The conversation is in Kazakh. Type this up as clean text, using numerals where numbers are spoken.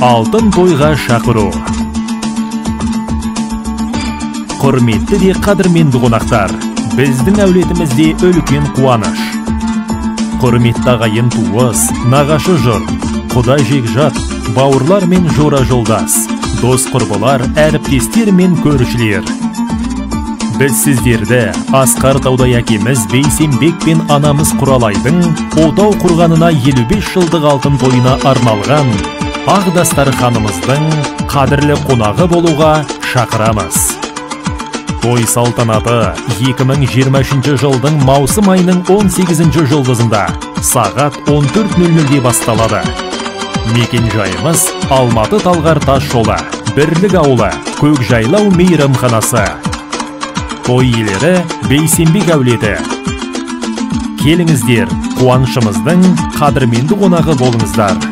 алтын тойға шақыру. Құрметті де қадірменді қонақтар, біздің әулетімізде үлкен қуаныш. Құрметті ағайын туыс, нағашы жұрт, құда жекжат, бауырлар мен жора жолдас, дос құрбылар, әріптестер мен көршілер. Біз сіздерді Асқар Таудай әкеміз Бейсенбек пен анамыз Құралайдың отау құрғанына 55 жылдық алтын тойына арналған Ағдастар ханымыздың қадірлі қонағы болуға шақырамыз. Той салтанаты 2023 жылдың маусым айының 18 жұлдызында сағат 14:00-де басталады. Мекен жайымыз Алматы Талғар тас жолы, Бірлік ауылы, Көкжайлау мейрамханасы. Той иелері Бейсенбек әулеті. Келіңіздер, қуанышымыздың қадірменді қонағы болыңыздар.